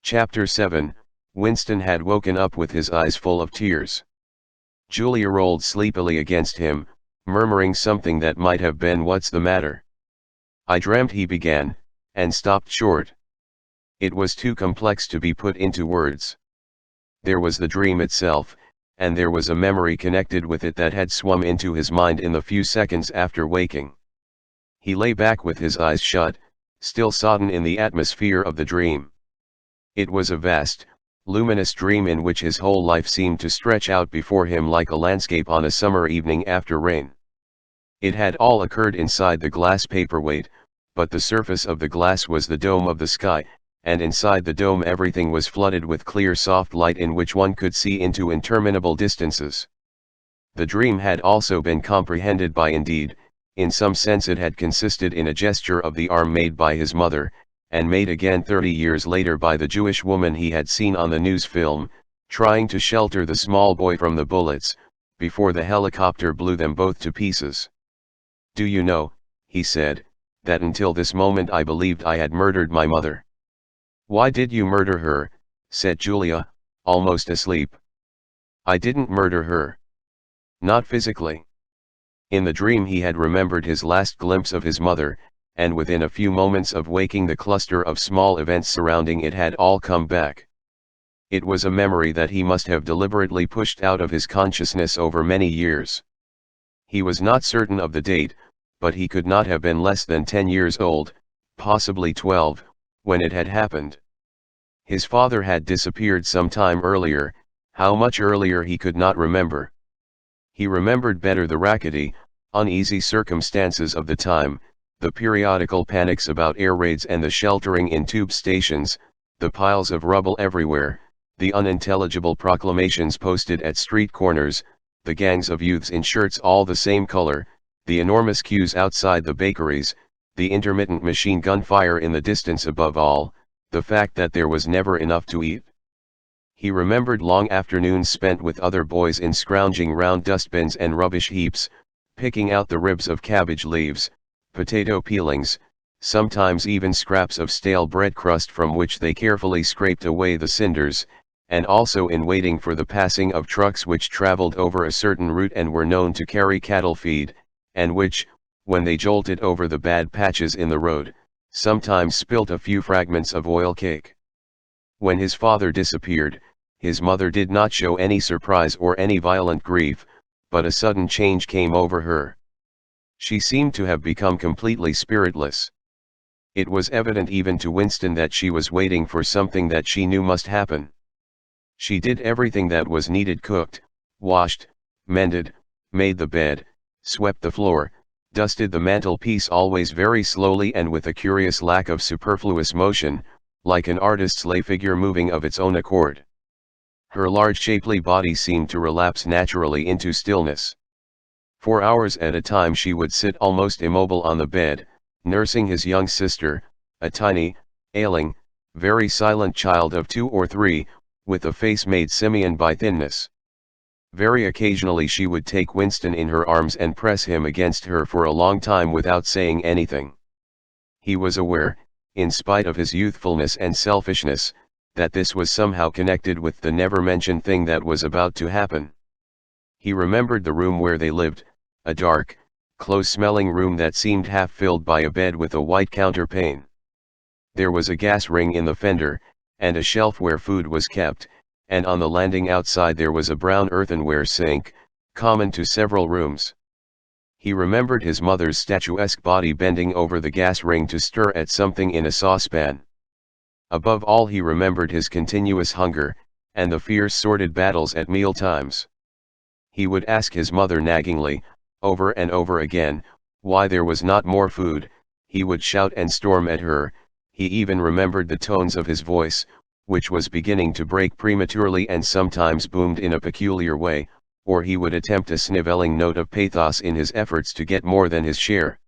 Chapter 7, Winston had woken up with his eyes full of tears. Julia rolled sleepily against him, murmuring something that might have been "What's the matter?" "I dreamt," he began, and stopped short. It was too complex to be put into words. There was the dream itself, and there was a memory connected with it that had swum into his mind in the few seconds after waking. He lay back with his eyes shut, still sodden in the atmosphere of the dream. It was a vast, luminous dream in which his whole life seemed to stretch out before him like a landscape on a summer evening after rain. It had all occurred inside the glass paperweight, but the surface of the glass was the dome of the sky, and inside the dome everything was flooded with clear soft light in which one could see into interminable distances. The dream had also been comprehended by indeed, in some sense it had consisted in a gesture of the arm made by his mother, and made again 30 years later by the Jewish woman he had seen on the news film, trying to shelter the small boy from the bullets, before the helicopter blew them both to pieces. "Do you know," he said, "that until this moment I believed I had murdered my mother." "Why did you murder her?" said Julia, almost asleep. "I didn't murder her. Not physically." In the dream he had remembered his last glimpse of his mother, and within a few moments of waking the cluster of small events surrounding it had all come back. It was a memory that he must have deliberately pushed out of his consciousness over many years. He was not certain of the date, but he could not have been less than 10 years old, possibly 12, when it had happened. His father had disappeared some time earlier, how much earlier he could not remember. He remembered better the rackety, uneasy circumstances of the time, the periodical panics about air raids and the sheltering in tube stations, the piles of rubble everywhere, the unintelligible proclamations posted at street corners, the gangs of youths in shirts all the same color, the enormous queues outside the bakeries, the intermittent machine gun fire in the distance, above all, the fact that there was never enough to eat. He remembered long afternoons spent with other boys in scrounging round dustbins and rubbish heaps, picking out the ribs of cabbage leaves, potato peelings, sometimes even scraps of stale bread crust from which they carefully scraped away the cinders, and also in waiting for the passing of trucks which traveled over a certain route and were known to carry cattle feed, and which, when they jolted over the bad patches in the road, sometimes spilt a few fragments of oil cake. When his father disappeared, his mother did not show any surprise or any violent grief, but a sudden change came over her. She seemed to have become completely spiritless. It was evident even to Winston that she was waiting for something that she knew must happen. She did everything that was needed: cooked, washed, mended, made the bed, swept the floor, dusted the mantelpiece, always very slowly and with a curious lack of superfluous motion, like an artist's lay figure moving of its own accord. Her large shapely body seemed to relapse naturally into stillness. For hours at a time she would sit almost immobile on the bed, nursing his young sister, a tiny, ailing, very silent child of 2 or 3, with a face made simian by thinness. Very occasionally she would take Winston in her arms and press him against her for a long time without saying anything. He was aware, in spite of his youthfulness and selfishness, that this was somehow connected with the never-mentioned thing that was about to happen. He remembered the room where they lived, a dark, close-smelling room that seemed half filled by a bed with a white counterpane. There was a gas ring in the fender, and a shelf where food was kept, and on the landing outside there was a brown earthenware sink, common to several rooms. He remembered his mother's statuesque body bending over the gas ring to stir at something in a saucepan. Above all he remembered his continuous hunger, and the fierce sordid battles at meal times. He would ask his mother naggingly, over and over again, why there was not more food. He would shout and storm at her. He even remembered the tones of his voice, which was beginning to break prematurely and sometimes boomed in a peculiar way, or he would attempt a snivelling note of pathos in his efforts to get more than his share.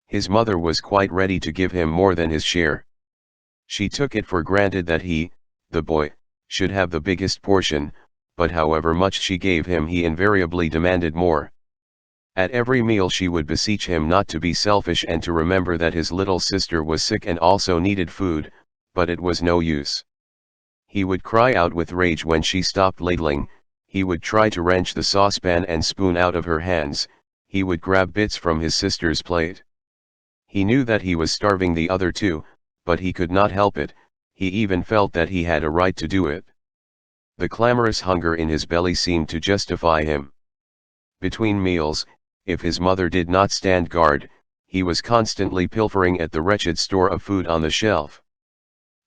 His mother was quite ready to give him more than his share. She took it for granted that he, the boy, should have the biggest portion, but however much she gave him he invariably demanded more. At every meal she would beseech him not to be selfish and to remember that his little sister was sick and also needed food, but it was no use. He would cry out with rage when she stopped ladling, he would try to wrench the saucepan and spoon out of her hands, he would grab bits from his sister's plate. He knew that he was starving the other two, but he could not help it, he even felt that he had a right to do it. The clamorous hunger in his belly seemed to justify him. Between meals, if his mother did not stand guard, he was constantly pilfering at the wretched store of food on the shelf.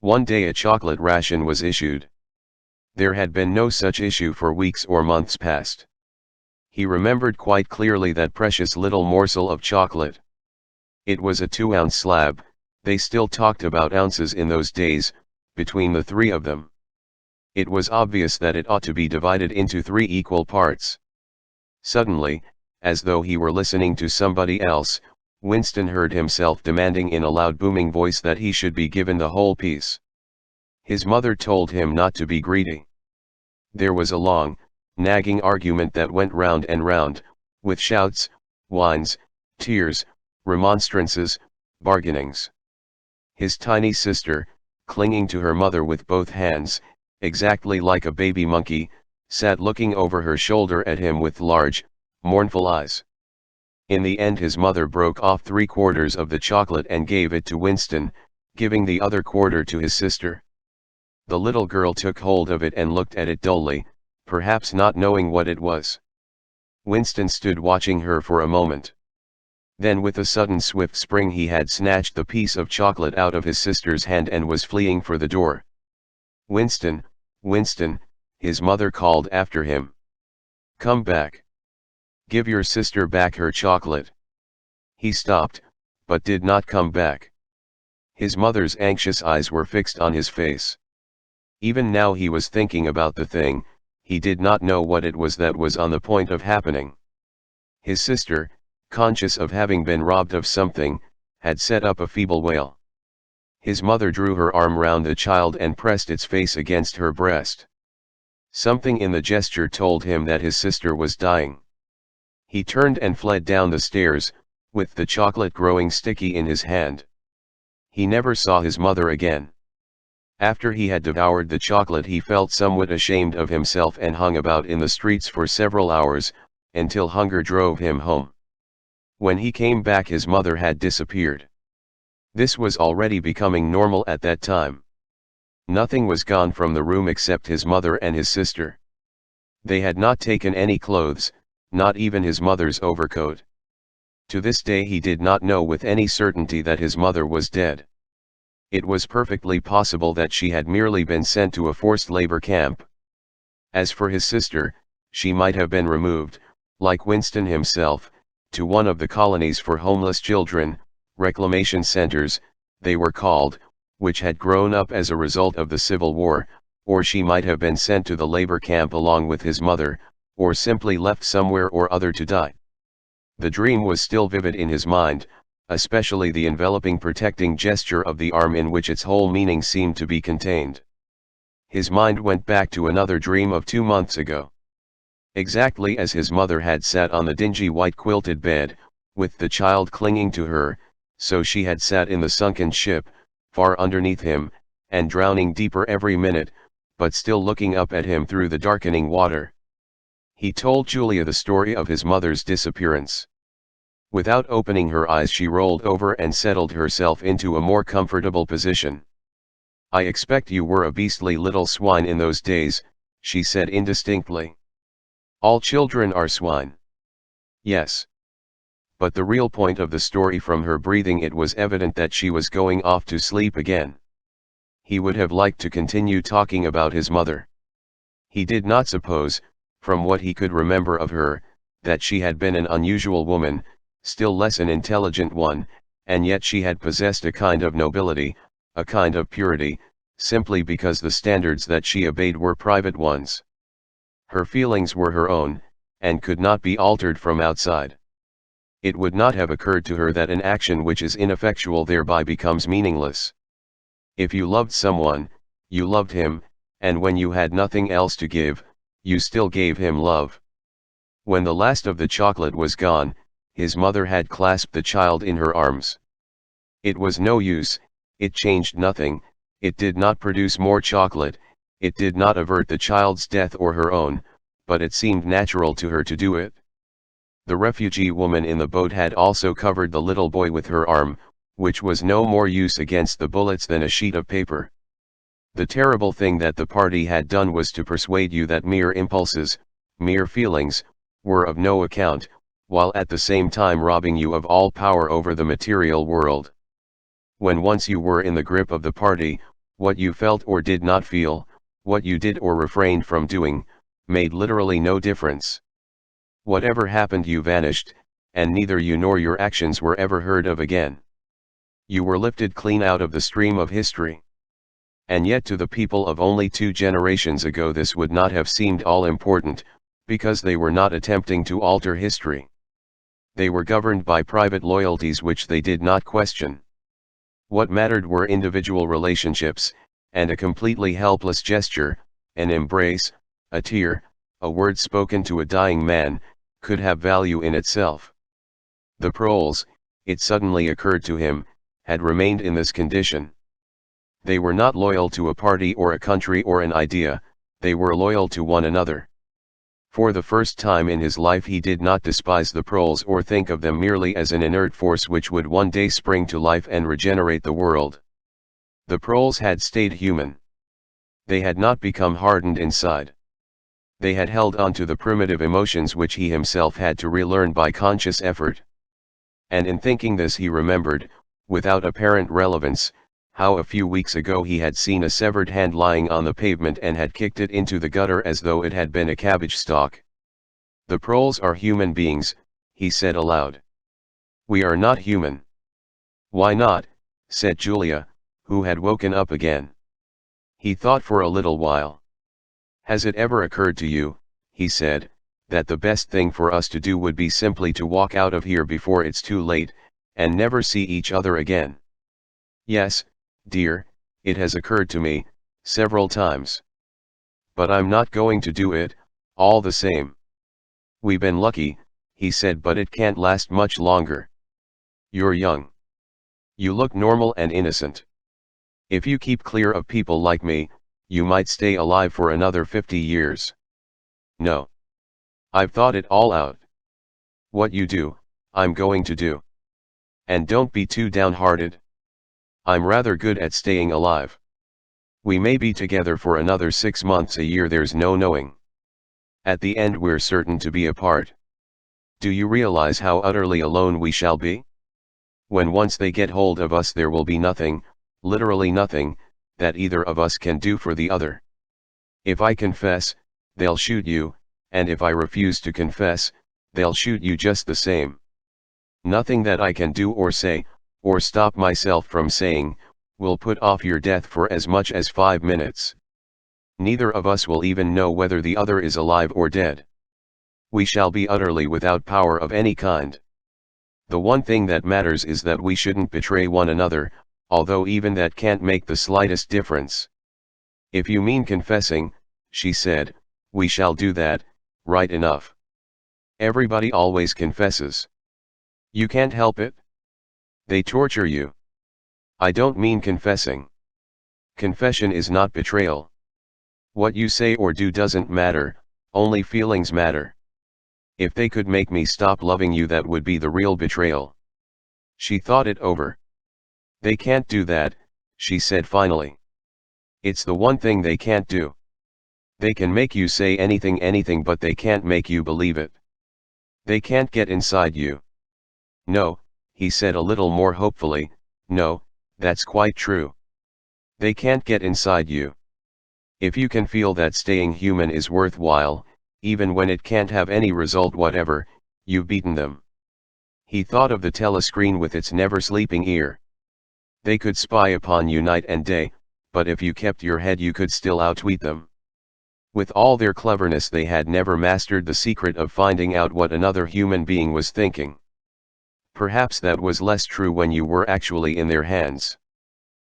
One day a chocolate ration was issued. There had been no such issue for weeks or months past. He remembered quite clearly that precious little morsel of chocolate. It was a 2-ounce slab, they still talked about ounces in those days, between the three of them. It was obvious that it ought to be divided into 3 equal parts. Suddenly, as though he were listening to somebody else, Winston heard himself demanding in a loud booming voice that he should be given the whole piece. His mother told him not to be greedy. There was a long, nagging argument that went round and round, with shouts, whines, tears, remonstrances, bargainings. His tiny sister, clinging to her mother with both hands, exactly like a baby monkey, sat looking over her shoulder at him with large, mournful eyes. In the end his mother broke off 3/4 of the chocolate and gave it to Winston, giving the other quarter to his sister. The little girl took hold of it and looked at it dully, perhaps not knowing what it was. Winston stood watching her for a moment. Then with a sudden swift spring he had snatched the piece of chocolate out of his sister's hand and was fleeing for the door. "Winston, Winston," his mother called after him. "Come back. Give your sister back her chocolate." He stopped, but did not come back. His mother's anxious eyes were fixed on his face. Even now he was thinking about the thing, he did not know what it was that was on the point of happening. His sister, conscious of having been robbed of something, had set up a feeble wail. His mother drew her arm round the child and pressed its face against her breast. Something in the gesture told him that his sister was dying. He turned and fled down the stairs, with the chocolate growing sticky in his hand. He never saw his mother again. After he had devoured the chocolate he felt somewhat ashamed of himself and hung about in the streets for several hours, until hunger drove him home. When he came back his mother had disappeared. This was already becoming normal at that time. Nothing was gone from the room except his mother and his sister. They had not taken any clothes, not even his mother's overcoat. To this day he did not know with any certainty that his mother was dead. It was perfectly possible that she had merely been sent to a forced labor camp. As for his sister, she might have been removed, like Winston himself, to one of the colonies for homeless children, reclamation centers, they were called, which had grown up as a result of the Civil War, or she might have been sent to the labor camp along with his mother, or simply left somewhere or other to die. The dream was still vivid in his mind, especially the enveloping protecting gesture of the arm in which its whole meaning seemed to be contained. His mind went back to another dream of 2 months ago. Exactly as his mother had sat on the dingy white quilted bed, with the child clinging to her, so she had sat in the sunken ship, far underneath him, and drowning deeper every minute, but still looking up at him through the darkening water. He told Julia the story of his mother's disappearance. Without opening her eyes she rolled over and settled herself into a more comfortable position. "I expect you were a beastly little swine in those days," she said indistinctly. "All children are swine." "Yes." But the real point of the story, from her breathing it was evident that she was going off to sleep again. He would have liked to continue talking about his mother. He did not suppose, from what he could remember of her, that she had been an unusual woman, still less an intelligent one, and yet she had possessed a kind of nobility, a kind of purity, simply because the standards that she obeyed were private ones. Her feelings were her own, and could not be altered from outside. It would not have occurred to her that an action which is ineffectual thereby becomes meaningless. If you loved someone, you loved him, and when you had nothing else to give, you still gave him love. When the last of the chocolate was gone, his mother had clasped the child in her arms. It was no use, it changed nothing, it did not produce more chocolate, It did not avert the child's death or her own, but it seemed natural to her to do it. The refugee woman in the boat had also covered the little boy with her arm, which was no more use against the bullets than a sheet of paper. The terrible thing that the party had done was to persuade you that mere impulses, mere feelings, were of no account, while at the same time robbing you of all power over the material world. When once you were in the grip of the party, what you felt or did not feel, what you did or refrained from doing, made literally no difference. Whatever happened you vanished, and neither you nor your actions were ever heard of again. You were lifted clean out of the stream of history. And yet to the people of only 2 generations ago this would not have seemed all important, because they were not attempting to alter history. They were governed by private loyalties which they did not question. What mattered were individual relationships, and a completely helpless gesture, an embrace, a tear, a word spoken to a dying man, could have value in itself. The proles, it suddenly occurred to him, had remained in this condition. They were not loyal to a party or a country or an idea, they were loyal to one another. For the first time in his life he did not despise the proles or think of them merely as an inert force which would one day spring to life and regenerate the world. The proles had stayed human. They had not become hardened inside. They had held on to the primitive emotions which he himself had to relearn by conscious effort. And in thinking this he remembered, without apparent relevance, how a few weeks ago he had seen a severed hand lying on the pavement and had kicked it into the gutter as though it had been a cabbage stalk. The proles are human beings, he said aloud. We are not human. Why not? Said Julia, who had woken up again. He thought for a little while. Has it ever occurred to you, he said, that the best thing for us to do would be simply to walk out of here before it's too late, and never see each other again? Yes, dear, it has occurred to me, several times. But I'm not going to do it, all the same. We've been lucky, he said, but it can't last much longer. You're young. You look normal and innocent. If you keep clear of people like me, you might stay alive for another 50 years. No. I've thought it all out. What you do, I'm going to do. And don't be too downhearted. I'm rather good at staying alive. We may be together for another 6 months, a year, there's no knowing. At the end we're certain to be apart. Do you realize how utterly alone we shall be? When once they get hold of us there will be nothing, literally nothing, that either of us can do for the other. If I confess, they'll shoot you, and if I refuse to confess, they'll shoot you just the same. Nothing that I can do or say, or stop myself from saying, will put off your death for as much as 5 minutes. Neither of us will even know whether the other is alive or dead. We shall be utterly without power of any kind. The one thing that matters is that we shouldn't betray one another, although even that can't make the slightest difference. If you mean confessing, she said, we shall do that, right enough. Everybody always confesses. You can't help it. They torture you. I don't mean confessing. Confession is not betrayal. What you say or do doesn't matter, only feelings matter. If they could make me stop loving you, that would be the real betrayal. She thought it over. They can't do that, she said finally. It's the one thing they can't do. They can make you say anything, but they can't make you believe it. They can't get inside you. No, he said a little more hopefully, no, that's quite true. They can't get inside you. If you can feel that staying human is worthwhile, even when it can't have any result whatever, you've beaten them. He thought of the telescreen with its never-sleeping ear. They could spy upon you night and day, but if you kept your head you could still outwit them. With all their cleverness they had never mastered the secret of finding out what another human being was thinking. Perhaps that was less true when you were actually in their hands.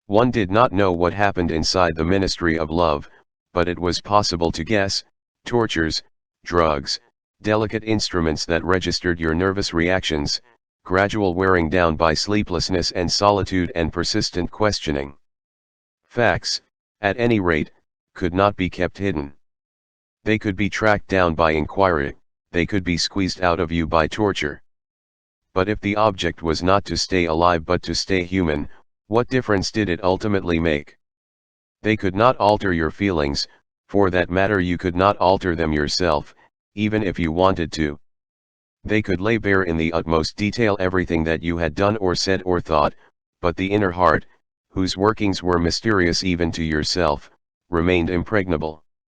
One did not know what happened inside the Ministry of Love, but it was possible to guess: tortures, drugs, delicate instruments that registered your nervous reactions, gradual wearing down by sleeplessness and solitude and persistent questioning. Facts, at any rate, could not be kept hidden. They could be tracked down by inquiry, they could be squeezed out of you by torture. But if the object was not to stay alive but to stay human, what difference did it ultimately make? They could not alter your feelings, for that matter you could not alter them yourself, even if you wanted to. They could lay bare in the utmost detail everything that you had done or said or thought, but the inner heart, whose workings were mysterious even to yourself, remained impregnable.